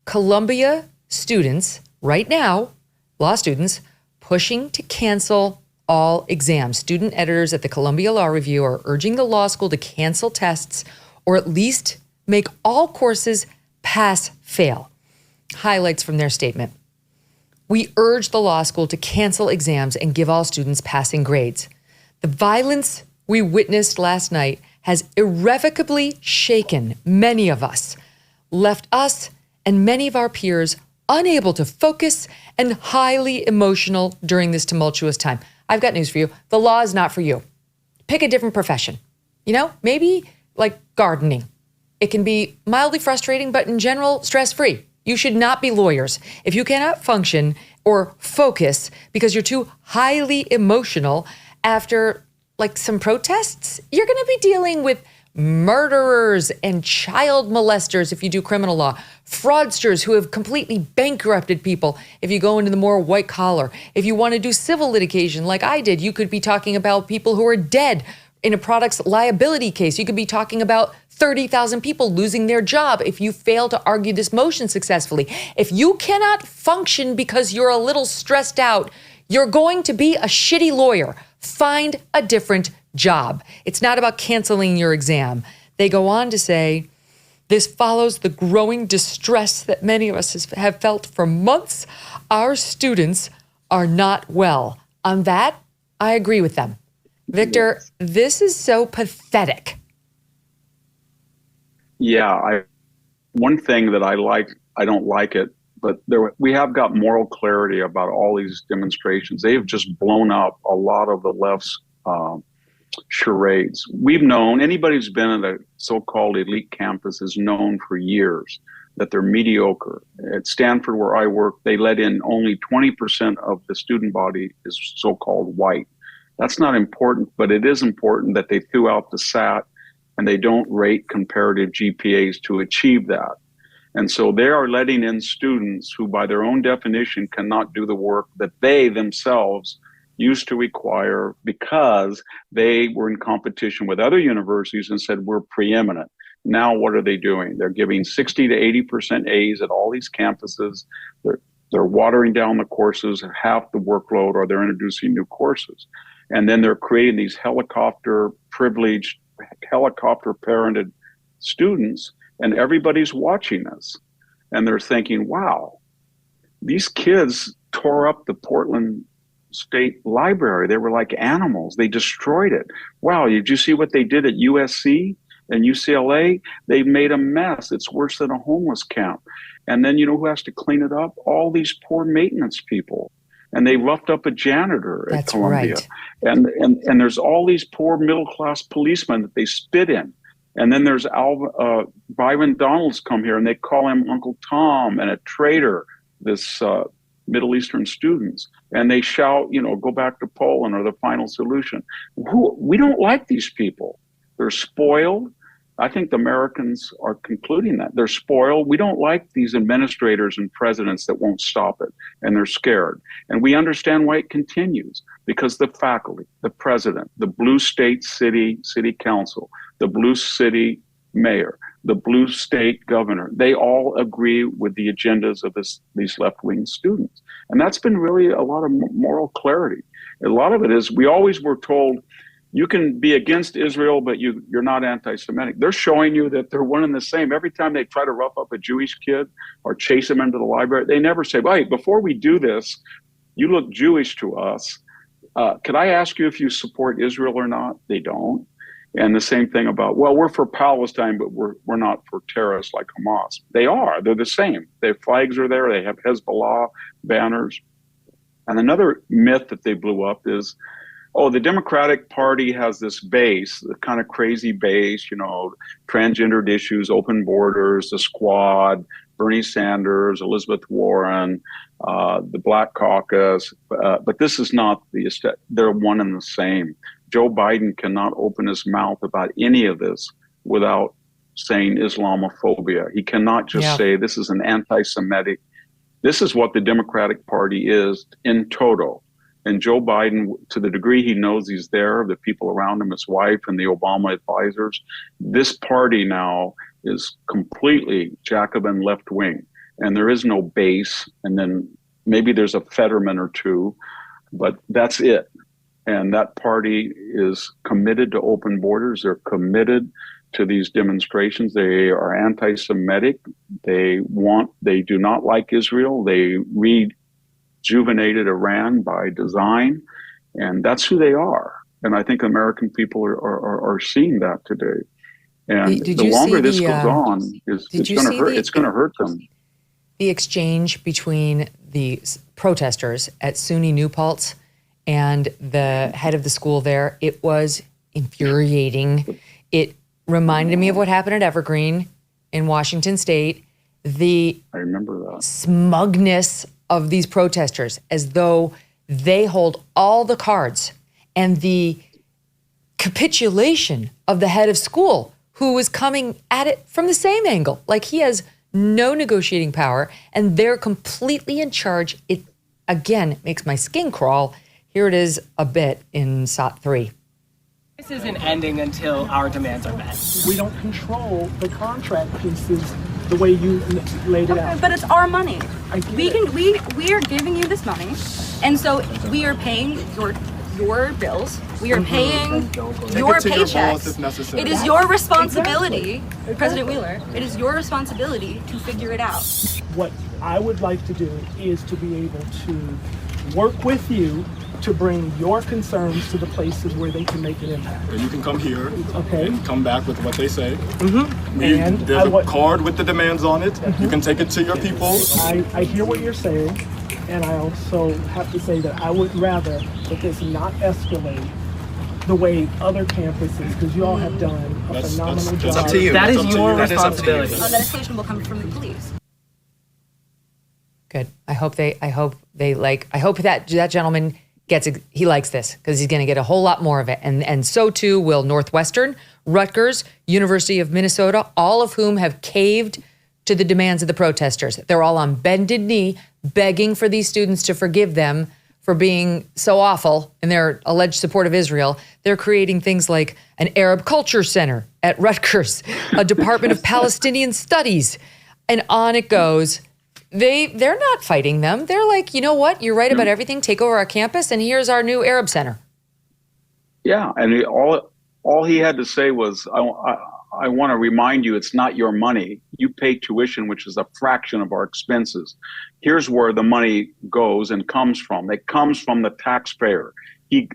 Columbia students right now, law students, pushing to cancel all exams. Student editors at the Columbia Law Review are urging the law school to cancel tests or at least make all courses pass-fail. Highlights from their statement. We urge the law school to cancel exams and give all students passing grades. The violence we witnessed last night has irrevocably shaken many of us, left us and many of our peers unable to focus and highly emotional during this tumultuous time. I've got news for you. The law is not for you. Pick a different profession. Maybe like gardening. It can be mildly frustrating, but in general, stress-free. You should not be lawyers. If you cannot function or focus because you're too highly emotional after some protests, you're going to be dealing with murderers and child molesters if you do criminal law, fraudsters who have completely bankrupted people if you go into the more white collar. If you want to do civil litigation like I did, you could be talking about people who are dead in a product's liability case. You could be talking about 30,000 people losing their job if you fail to argue this motion successfully. If you cannot function because you're a little stressed out, you're going to be a shitty lawyer. Find a different job. It's not about canceling your exam. They go on to say, this follows the growing distress that many of us have felt for months. Our students are not well. On that, I agree with them. Victor, this is so pathetic. Yeah, one thing that I don't like it, but we have got moral clarity about all these demonstrations. They've just blown up a lot of the left's charades. We've known, anybody who's been at a so-called elite campus has known for years that they're mediocre. At Stanford, where I work, they let in only 20% of the student body is so-called white. That's not important, but it is important that they threw out the SAT and they don't rate comparative GPAs to achieve that. And so they are letting in students who, by their own definition, cannot do the work that they themselves used to require because they were in competition with other universities and said, we're preeminent. Now, what are they doing? They're giving 60 to 80% A's at all these campuses. They're watering down the courses, half the workload, or they're introducing new courses. And then they're creating these helicopter-privileged, helicopter-parented students, and everybody's watching this. And they're thinking, wow, these kids tore up the Portland State Library. They were like animals. They destroyed it. Wow, did you see what they did at USC and UCLA? They made a mess. It's worse than a homeless camp. And then you know who has to clean it up? All these poor maintenance people. And they roughed up a janitor at Columbia. Right. And there's all these poor middle-class policemen that they spit in. And then there's Byron Donalds come here, and they call him Uncle Tom and a traitor, this Middle Eastern students. And they shout, go back to Poland or the final solution. We don't like these people. They're spoiled. I think the Americans are concluding that. They're spoiled. We don't like these administrators and presidents that won't stop it, and they're scared. And we understand why it continues, because the faculty, the president, the blue state city council, the blue city mayor, the blue state governor, they all agree with the agendas of these left-wing students. And that's been really a lot of moral clarity. A lot of it is, we always were told, you can be against Israel, but you're not anti-Semitic. They're showing you that they're one and the same. Every time they try to rough up a Jewish kid or chase him into the library, they never say, wait, before we do this, you look Jewish to us. Could I ask you if you support Israel or not? They don't. And the same thing about, well, we're for Palestine, but we're not for terrorists like Hamas. They are. They're the same. Their flags are there. They have Hezbollah banners. And another myth that they blew up is, the Democratic Party has this base, the kind of crazy base, transgendered issues, open borders, the Squad, Bernie Sanders, Elizabeth Warren, the Black Caucus. But this is not they're one and the same. Joe Biden cannot open his mouth about any of this without saying Islamophobia. He cannot just say this is an anti-Semitic. This is what the Democratic Party is in toto. And Joe Biden, to the degree he knows he's there, the people around him, his wife and the Obama advisors, this party now is completely Jacobin left-wing. and there is no base, and then maybe there's a Fetterman or two, but that's it. And that party is committed to open borders. They're committed to these demonstrations. They are anti-Semitic. They do not like Israel. They rejuvenated Iran by design, and that's who they are. And I think American people are seeing that today. And the longer this goes on, it's going to hurt them. The exchange between the protesters at SUNY New Paltz and the head of the school there, it was infuriating. It reminded me of what happened at Evergreen in Washington State. I remember that. Smugness of these protesters, as though they hold all the cards, and the capitulation of the head of school, who was coming at it from the same angle. Like, he has no negotiating power, and they're completely in charge. It, again, makes my skin crawl. Here it is a bit in SOT 3. This isn't ending until our demands are met. We don't control the contract pieces the way you laid it out. But it's our money. We are giving you this money, and so we are paying your bills. We are paying your paychecks. It is your responsibility, President Wheeler. It is your responsibility to figure it out. What I would like to do is to be able to work with you to bring your concerns to the places where they can make an impact. And you can come here okay. and come back with what they say. Mm-hmm. There's a card with the demands on it. Mm-hmm. You can take it to your people. I hear what you're saying, and I also have to say that I would rather that this not escalate the way other campuses, because you all have done a phenomenal job. That's up to you. That is your responsibility. That escalation will come from the police. Good. I hope that gentleman he likes this, because he's going to get a whole lot more of it. And so too will Northwestern, Rutgers, University of Minnesota, all of whom have caved to the demands of the protesters. They're all on bended knee begging for these students to forgive them for being so awful in their alleged support of Israel. They're creating things like an Arab Culture Center at Rutgers, a Department of Palestinian Studies, and on it goes. They're not fighting them. They're like, you know what? You're right about everything. Take over our campus, and here's our new Arab Center. Yeah, and all he had to say was, I want to remind you, it's not your money. You pay tuition, which is a fraction of our expenses. Here's where the money goes and comes from. It comes from the taxpayer.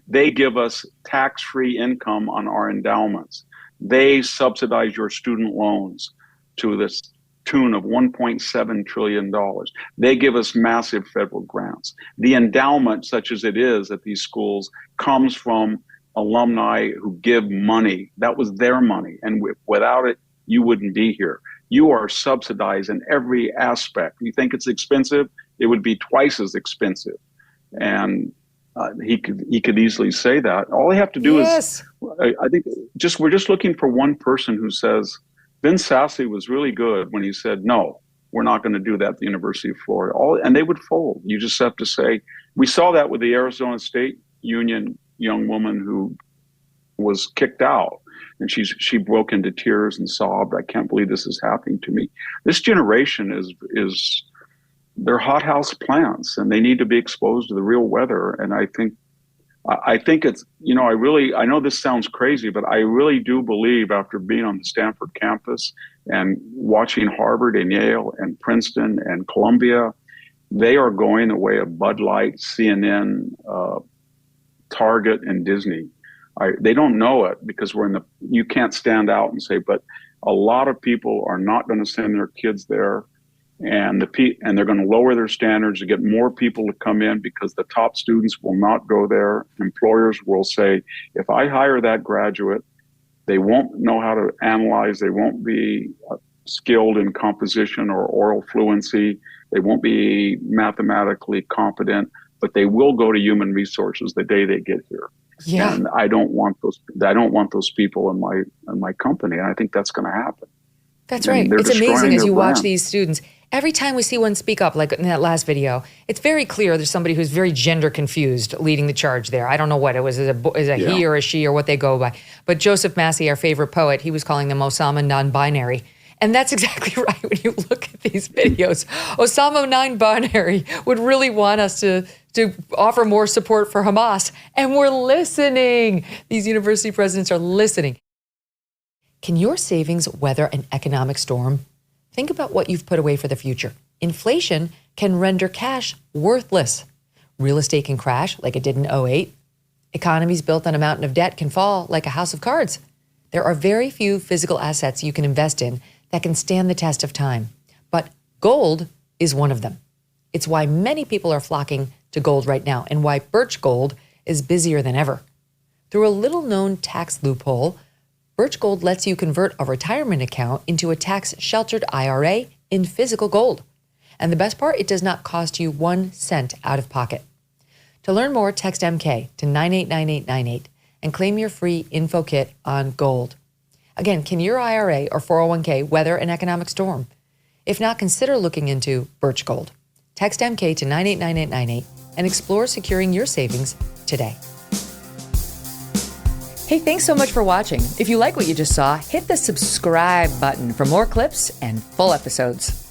They give us tax-free income on our endowments. They subsidize your student loans to this tune of $1.7 trillion. They give us massive federal grants. The endowment, such as it is at these schools, comes from alumni who give money. That was their money. And without it, you wouldn't be here. You are subsidized in every aspect. You think it's expensive? It would be twice as expensive. And he could easily say that. All they have to do is, I think, we're just looking for one person who says, Ben Sasse was really good when he said, no, we're not going to do that at the University of Florida. And they would fold. You just have to say, we saw that with the Arizona State Union young woman who was kicked out. And she broke into tears and sobbed, I can't believe this is happening to me. This generation they're hothouse plants, and they need to be exposed to the real weather. And I think it's, I know this sounds crazy, but I really do believe, after being on the Stanford campus and watching Harvard and Yale and Princeton and Columbia, they are going the way of Bud Light, CNN, Target, and Disney. They don't know it because you can't stand out and say, but a lot of people are not going to send their kids there. And they're going to lower their standards to get more people to come in, because the top students will not go there. Employers will say, if I hire that graduate, they won't know how to analyze. They won't be skilled in composition or oral fluency. They won't be mathematically competent, but they will go to human resources the day they get here. Yeah. And I don't want those people in my company. And I think that's going to happen. That's right. It's amazing as you watch these students. Every time we see one speak up, like in that last video, it's very clear there's somebody who's very gender confused leading the charge there. I don't know what it was, he or a she or what they go by. But Joseph Massey, our favorite poet, he was calling them Osama non-binary. And that's exactly right. When you look at these videos, Osama 9 Binary would really want us to offer more support for Hamas. And we're listening. These university presidents are listening. Can your savings weather an economic storm? Think about what you've put away for the future. Inflation can render cash worthless. Real estate can crash like it did in 2008. Economies built on a mountain of debt can fall like a house of cards. There are very few physical assets you can invest in that can stand the test of time. But gold is one of them. It's why many people are flocking to gold right now and why Birch Gold is busier than ever. Through a little-known tax loophole, Birch Gold lets you convert a retirement account into a tax-sheltered IRA in physical gold. And the best part, it does not cost you 1 cent out of pocket. To learn more, text MK to 989898 and claim your free info kit on gold. Again, can your IRA or 401k weather an economic storm? If not, consider looking into Birch Gold. Text MK to 989898 and explore securing your savings today. Hey, thanks so much for watching. If you like what you just saw, hit the subscribe button for more clips and full episodes.